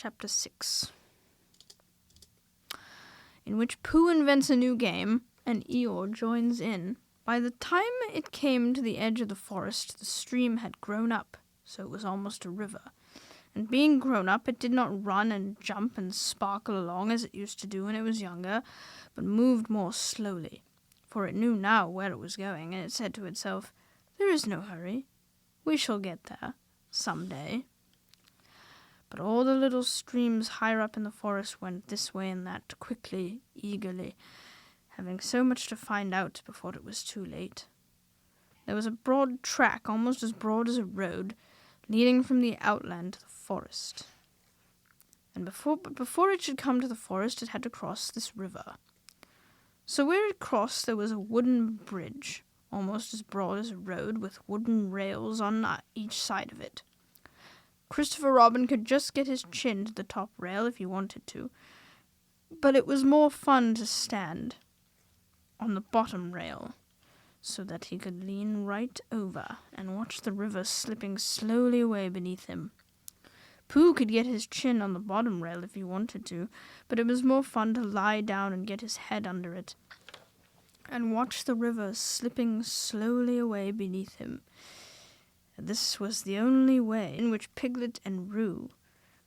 Chapter 6, in which Pooh invents a new game, and Eeyore joins in. By the time it came to the edge of the forest, the stream had grown up, so it was almost a river. And being grown up, it did not run and jump and sparkle along as it used to do when it was younger, but moved more slowly, for it knew now where it was going, and it said to itself, "There is no hurry. We shall get there, some day." But all the little streams higher up in the forest went this way and that, quickly, eagerly, having so much to find out before it was too late. There was a broad track, almost as broad as a road, leading from the outland to the forest. And before it should come to the forest, it had to cross this river. So where it crossed, there was a wooden bridge, almost as broad as a road, with wooden rails on each side of it. Christopher Robin could just get his chin to the top rail if he wanted to, but it was more fun to stand on the bottom rail, so that he could lean right over and watch the river slipping slowly away beneath him. Pooh could get his chin on the bottom rail if he wanted to, but it was more fun to lie down and get his head under it, and watch the river slipping slowly away beneath him. This was the only way in which Piglet and Roo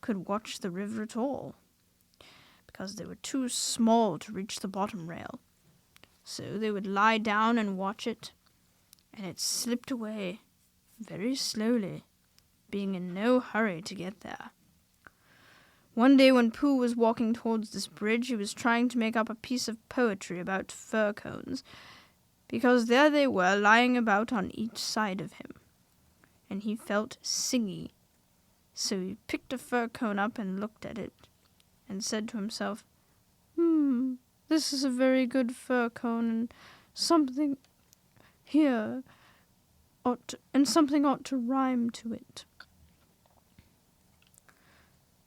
could watch the river at all, because they were too small to reach the bottom rail. So they would lie down and watch it, and it slipped away very slowly, being in no hurry to get there. One day when Pooh was walking towards this bridge, he was trying to make up a piece of poetry about fir cones, because there they were lying about on each side of him, and he felt singy. So he picked a fir cone up and looked at it, and said to himself, "This is a very good fir cone, and something ought to rhyme to it."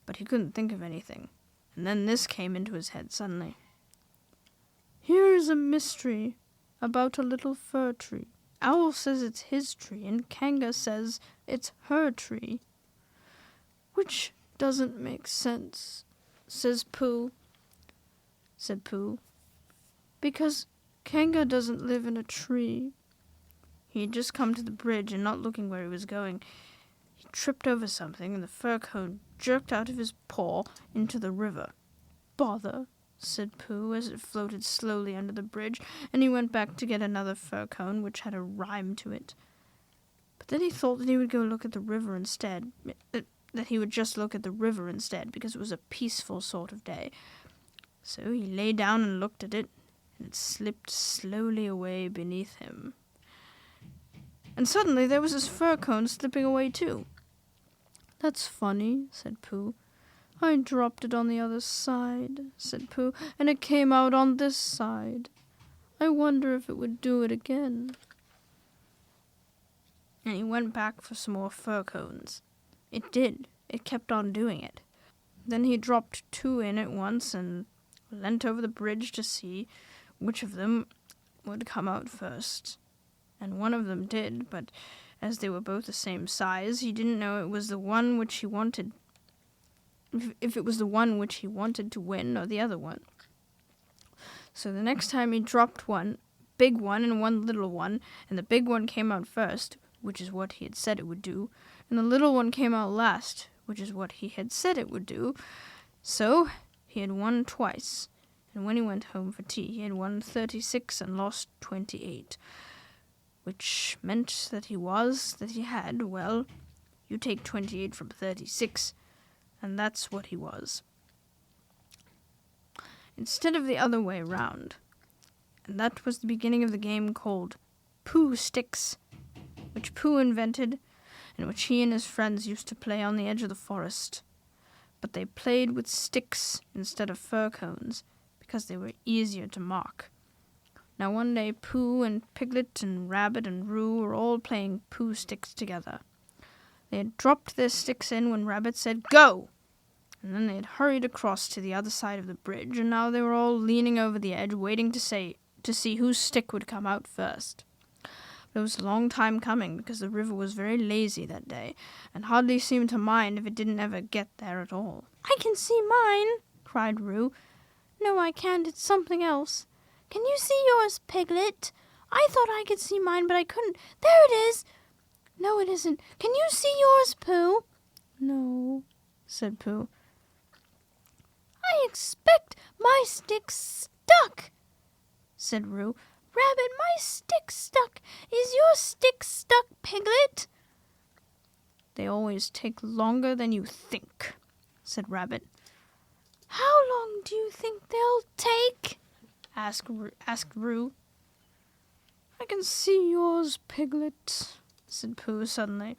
But he couldn't think of anything, and then this came into his head suddenly. "Here is a mystery about a little fir tree. Owl says it's his tree, and Kanga says it's her tree. Which doesn't make sense," said Pooh, "because Kanga doesn't live in a tree." He had just come to the bridge, and not looking where he was going, he tripped over something, and the fir cone jerked out of his paw into the river. "Bother," said Pooh, as it floated slowly under the bridge, and he went back to get another fir cone, which had a rhyme to it. But then he thought that he would go look at the river instead, that he would just look at the river instead, because it was a peaceful sort of day. So he lay down and looked at it, and it slipped slowly away beneath him. And suddenly there was his fir cone slipping away too. "That's funny," said Pooh. "I dropped it on the other side," said Pooh, "and it came out on this side. I wonder if it would do it again." And he went back for some more fir cones. It did. It kept on doing it. Then he dropped 2 in at once and leant over the bridge to see which of them would come out first. And one of them did, but as they were both the same size, he didn't know it was the one which he wanted, if it was the one which he wanted to win or the other one. So the next time he dropped one big one and one little one, and the big one came out first, which is what he had said it would do, and the little one came out last, which is what he had said it would do. So he had won twice, and when he went home for tea, he had won 36 and lost 28, which meant that he had, well, you take 28 from 36, and that's what he was. Instead of the other way round. And that was the beginning of the game called Pooh Sticks, which Pooh invented, and which he and his friends used to play on the edge of the forest. But they played with sticks instead of fir cones, because they were easier to mark. Now one day Pooh and Piglet and Rabbit and Roo were all playing Pooh Sticks together. They had dropped their sticks in when Rabbit said, "Go!" And then they had hurried across to the other side of the bridge, and now they were all leaning over the edge, waiting to see whose stick would come out first. It was a long time coming because the river was very lazy that day and hardly seemed to mind if it didn't ever get there at all. "I can see mine," cried Roo. "No, I can't. It's something else." "Can you see yours, Piglet?" "I thought I could see mine, but I couldn't. There it is." "No, it isn't. Can you see yours, Pooh?" "No," said Pooh. "I expect my stick's stuck," said Roo. "Rabbit, my stick's stuck. Is your stick stuck, Piglet?" "They always take longer than you think," said Rabbit. "How long do you think they'll take?" asked Roo. "I can see yours, Piglet," said Pooh suddenly.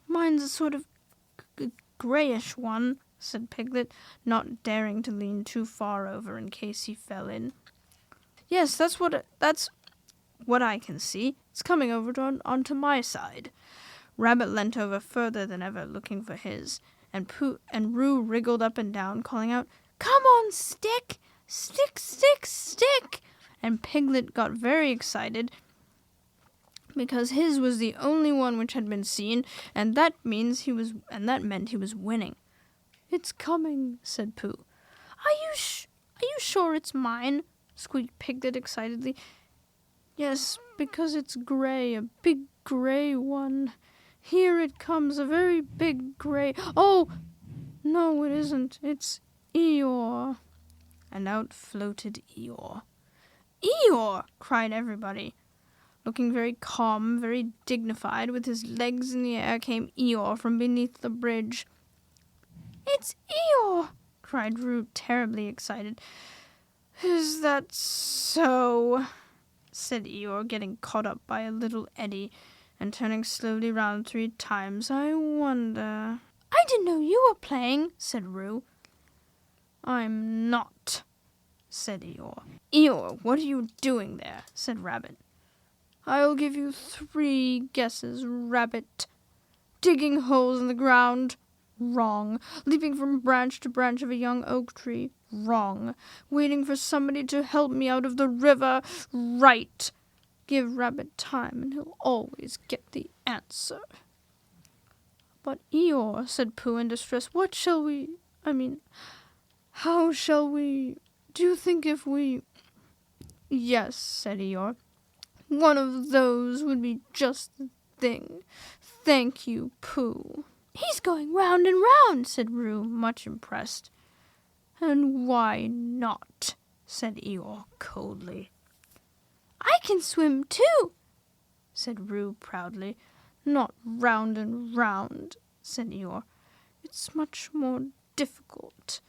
"Mine's a sort of grayish one," said Piglet, not daring to lean too far over in case he fell in. "Yes, that's what I can see. It's coming over onto my side." Rabbit leant over further than ever, looking for his, and Roo wriggled up and down, calling out, "Come on, stick! Stick, stick, stick!" And Piglet got very excited because his was the only one which had been seen, and that meant he was winning. "It's coming," said Pooh. Are you sure it's mine?" squeaked Piglet excitedly. "Yes, because it's gray, a big gray one. Here it comes, a very big gray... Oh, no, it isn't. It's Eeyore." And out floated Eeyore. "Eeyore!" cried everybody. Looking very calm, very dignified, with his legs in the air, came Eeyore from beneath the bridge. "It's Eeyore!" cried Roo, terribly excited. "Is that so?" said Eeyore, getting caught up by a little eddy and turning slowly round 3 times. "I wonder—" "I didn't know you were playing," said Roo. "I'm not," said Eeyore. "Eeyore, what are you doing there?" said Rabbit. "I'll give you 3 guesses, Rabbit. Digging holes in the ground? Wrong. Leaping from branch to branch of a young oak tree? Wrong. Waiting for somebody to help me out of the river? Right. Give Rabbit time and he'll always get the answer." "But Eeyore," said Pooh in distress, how shall we... Do you think if we... "Yes," said Eeyore. "One of those would be just the thing. Thank you, Pooh." "He's going round and round," said Roo, much impressed. "And why not?" said Eeyore coldly. "I can swim too," said Roo proudly. "Not round and round," said Eeyore. "It's much more difficult.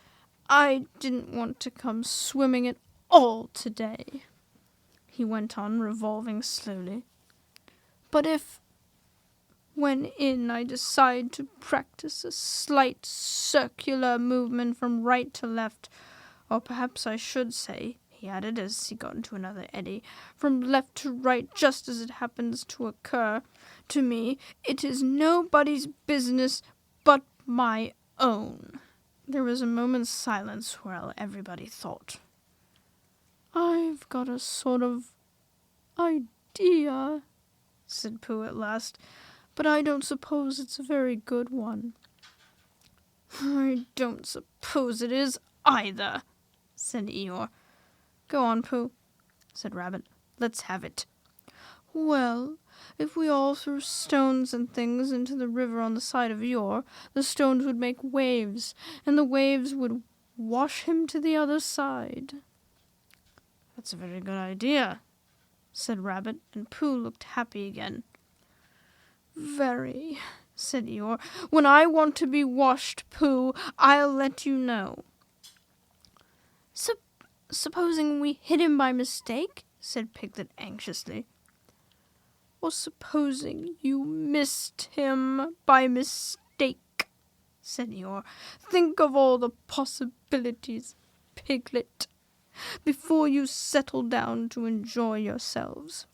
I didn't want to come swimming at all today," he went on, revolving slowly. "But if, when in, I decide to practice a slight circular movement from right to left, or perhaps I should say," he added as he got into another eddy, "from left to right, just as it happens to occur to me, it is nobody's business but my own." There was a moment's silence while everybody thought. "I've got a sort of idea," said Pooh at last, "but I don't suppose it's a very good one." "I don't suppose it is either," said Eeyore. "Go on, Pooh," said Rabbit. "Let's have it." "Well, if we all threw stones and things into the river on the side of Eeyore, the stones would make waves, and the waves would wash him to the other side." "That's a very good idea," said Rabbit, and Pooh looked happy again. "Very," said Eeyore. "When I want to be washed, Pooh, I'll let you know." Supposing we hit him by mistake?" said Piglet anxiously. "Or supposing you missed him by mistake," said Eeyore. "Think of all the possibilities, Piglet, before you settle down to enjoy yourselves."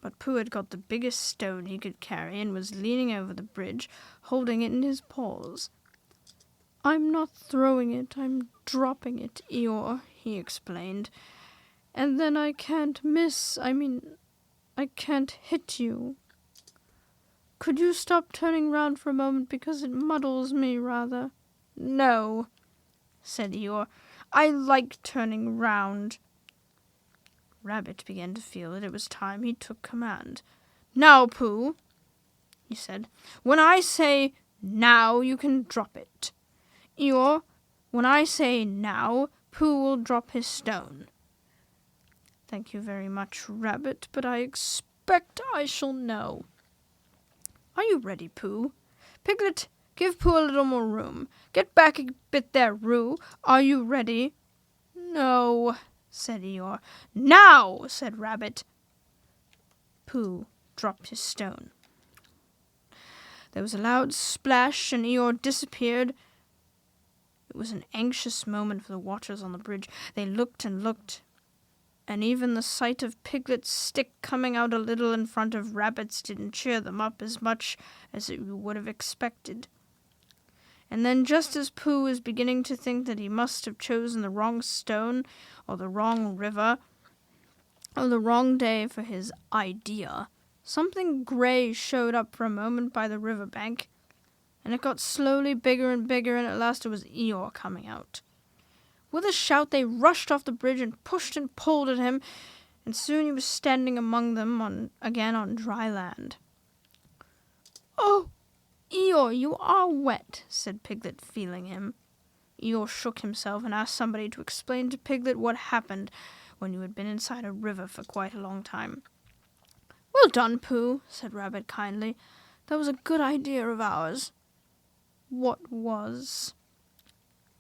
But Pooh had got the biggest stone he could carry and was leaning over the bridge, holding it in his paws. "I'm not throwing it, I'm dropping it, Eeyore," he explained. "And then I can't miss, I can't hit you. Could you stop turning round for a moment, because it muddles me rather? No, said Eeyore. I like turning round. Rabbit began to feel that it was time he took command. Now, Pooh, he said, when I say now, you can drop it. Eeyore, when I say now, Pooh will drop his stone. Thank you very much, Rabbit, but I expect I shall know. Are you ready, Pooh? Piglet, give Pooh a little more room. Get back a bit there, Roo. Are you ready? No, said Eeyore. Now, said Rabbit. Pooh dropped his stone. There was a loud splash, and Eeyore disappeared. It was an anxious moment for the watchers on the bridge. They looked and looked, and even the sight of Piglet's stick coming out a little in front of Rabbit's didn't cheer them up as much as you would have expected. And then, just as Pooh was beginning to think that he must have chosen the wrong stone, or the wrong river, or the wrong day for his idea, something gray showed up for a moment by the river bank, and it got slowly bigger and bigger, and at last it was Eeyore coming out. With a shout, they rushed off the bridge and pushed and pulled at him, and soon he was standing among them again on dry land. Oh, Eeyore, you are wet, said Piglet, feeling him. Eeyore shook himself and asked somebody to explain to Piglet what happened when you had been inside a river for quite a long time. Well done, Pooh, said Rabbit kindly. That was a good idea of ours. What was?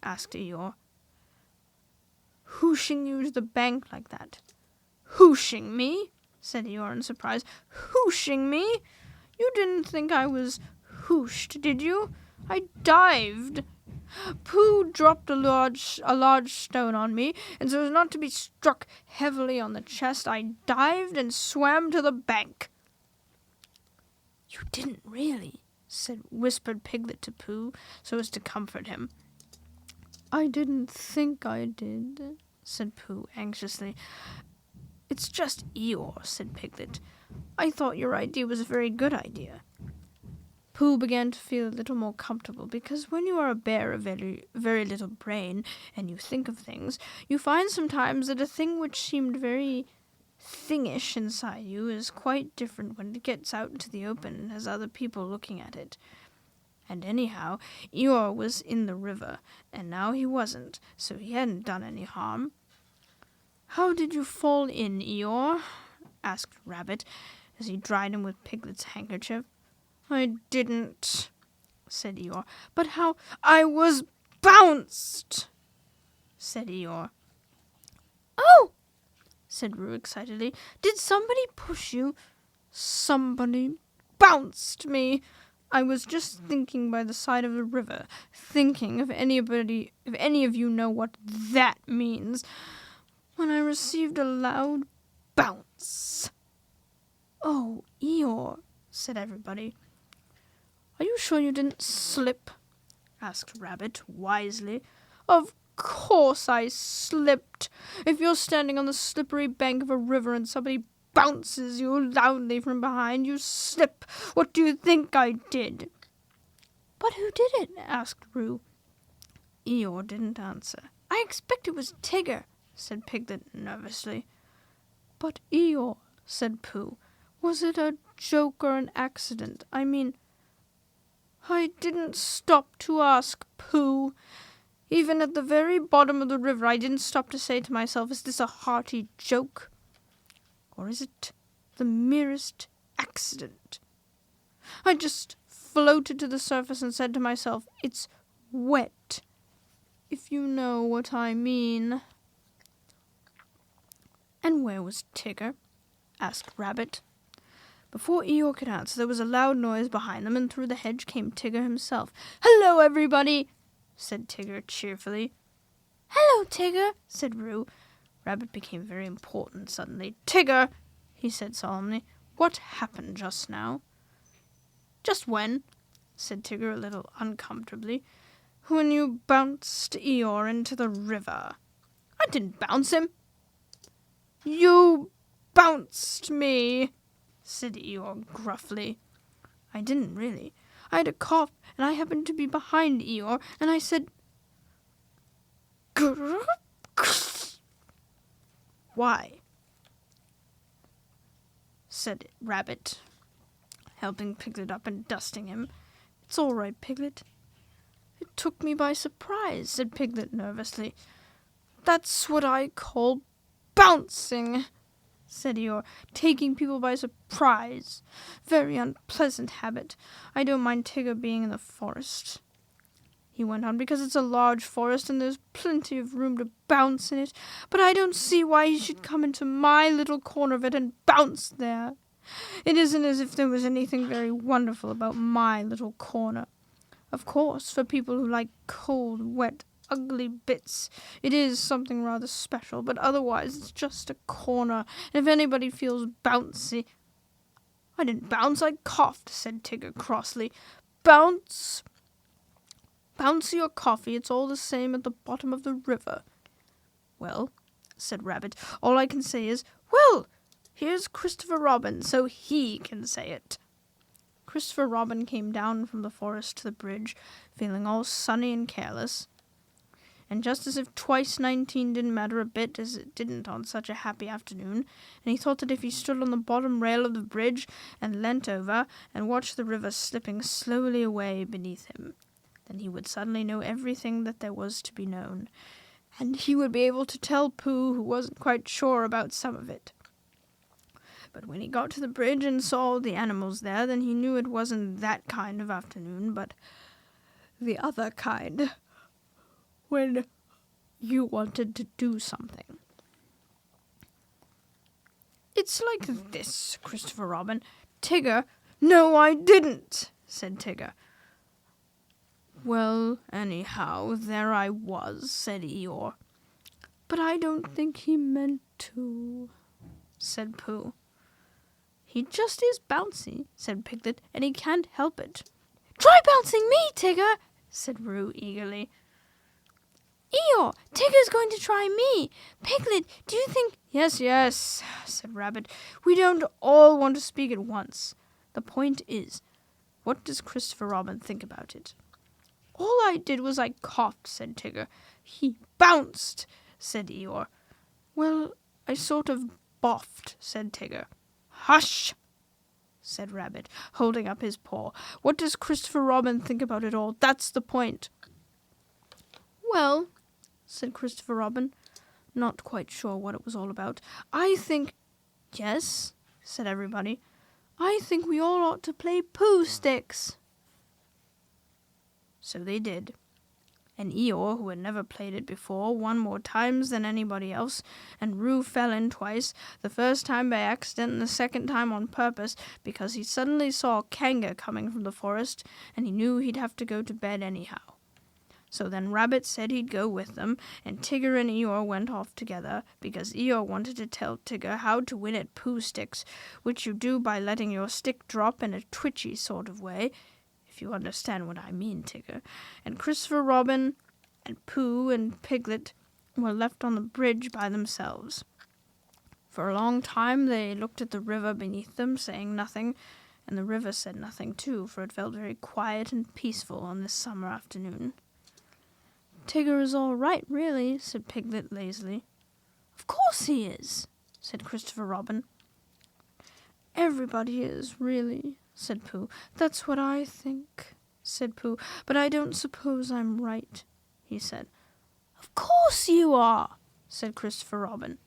Asked Eeyore. Hooshing you to the bank like that. Hooshing me? Said Eeyore in surprise. Hooshing me? You didn't think I was hooshed, did you? I dived. Pooh dropped a large stone on me, and so as not to be struck heavily on the chest, I dived and swam to the bank. You didn't really, whispered Piglet to Pooh, so as to comfort him. I didn't think I did, said Pooh anxiously. It's just Eeyore, said Piglet. I thought your idea was a very good idea. Pooh began to feel a little more comfortable, because when you are a bear of very, very little brain, and you think of things, you find sometimes that a thing which seemed very thingish inside you is quite different when it gets out into the open and has other people looking at it. And anyhow, Eeyore was in the river, and now he wasn't, so he hadn't done any harm. How did you fall in, Eeyore? Asked Rabbit, as he dried him with Piglet's handkerchief. I didn't, said Eeyore. But how? I was bounced, said Eeyore. Oh, said Roo excitedly. Did somebody push you? Somebody bounced me. I was just thinking by the side of the river, thinking if any of you know what that means, when I received a loud bounce. Oh, Eeyore, said everybody. Are you sure you didn't slip? Asked Rabbit wisely. Of course I slipped. If you're standing on the slippery bank of a river and somebody bounces you loudly from behind, you slip. What do you think I did? But who did it? Asked Roo. Eeyore didn't answer. I expect it was Tigger, said Piglet nervously. But Eeyore, said Pooh, was it a joke or an accident? I mean, I didn't stop to ask, Pooh. Even at the very bottom of the river, I didn't stop to say to myself, is this a hearty joke? Or is it the merest accident? I just floated to the surface and said to myself, it's wet, if you know what I mean. And where was Tigger? Asked Rabbit. Before Eeyore could answer, there was a loud noise behind them, and through the hedge came Tigger himself. Hello, everybody, said Tigger cheerfully. Hello, Tigger, said Roo. Rabbit became very important suddenly. Tigger, he said solemnly, what happened just now? Just when? Said Tigger a little uncomfortably. When you bounced Eeyore into the river. I didn't bounce him. You bounced me, said Eeyore gruffly. I didn't really. I had a cough, and I happened to be behind Eeyore, and I said, "Grrrr." Why? Said Rabbit, helping Piglet up and dusting him. It's all right, Piglet. It took me by surprise, said Piglet nervously. That's what I call bouncing, said Eeyore, taking people by surprise. Very unpleasant habit. I don't mind Tigger being in the forest, he went on, because it's a large forest and there's plenty of room to bounce in it, but I don't see why he should come into my little corner of it and bounce there. It isn't as if there was anything very wonderful about my little corner. Of course, for people who like cold, wet, ugly bits, it is something rather special, but otherwise it's just a corner, and if anybody feels bouncy— I didn't bounce, I coughed, said Tigger crossly. Bounce your coffee, it's all the same at the bottom of the river. Well, said Rabbit, all I can say is, well, here's Christopher Robin, so he can say it. Christopher Robin came down from the forest to the bridge, feeling all sunny and careless, and just as if twice 19 didn't matter a bit, as it didn't on such a happy afternoon, and he thought that if he stood on the bottom rail of the bridge and leant over and watched the river slipping slowly away beneath him, then he would suddenly know everything that there was to be known, and he would be able to tell Pooh, who wasn't quite sure about some of it. But when he got to the bridge and saw all the animals there, then he knew it wasn't that kind of afternoon, but the other kind, when you wanted to do something. It's like this, Christopher Robin. Tigger— No, I didn't, said Tigger. Well, anyhow, there I was, said Eeyore. But I don't think he meant to, said Pooh. He just is bouncy, said Piglet, and he can't help it. Try bouncing me, Tigger, said Roo eagerly. Eeyore, Tigger's going to try me. Piglet, do you think— Yes, said Rabbit. We don't all want to speak at once. The point is, what does Christopher Robin think about it? All I did was I coughed, said Tigger. He bounced, said Eeyore. Well, I sort of boffed, said Tigger. Hush, said Rabbit, holding up his paw. What does Christopher Robin think about it all? That's the point. Well, said Christopher Robin, not quite sure what it was all about. I think— Yes, said everybody. I think we all ought to play Pooh Sticks. So they did. And Eeyore, who had never played it before, won more times than anybody else, and Roo fell in twice, the first time by accident and the second time on purpose, because he suddenly saw Kanga coming from the forest, and he knew he'd have to go to bed anyhow. So then Rabbit said he'd go with them, and Tigger and Eeyore went off together, because Eeyore wanted to tell Tigger how to win at Pooh Sticks, which you do by letting your stick drop in a twitchy sort of way, if you understand what I mean, Tigger. And Christopher Robin and Pooh and Piglet were left on the bridge by themselves. For a long time they looked at the river beneath them, saying nothing, and the river said nothing too, for it felt very quiet and peaceful on this summer afternoon. Tigger is all right, really, said Piglet lazily. Of course he is, said Christopher Robin. Everybody is, really, said Pooh. That's what I think, said Pooh. But I don't suppose I'm right, he said. Of course you are, said Christopher Robin.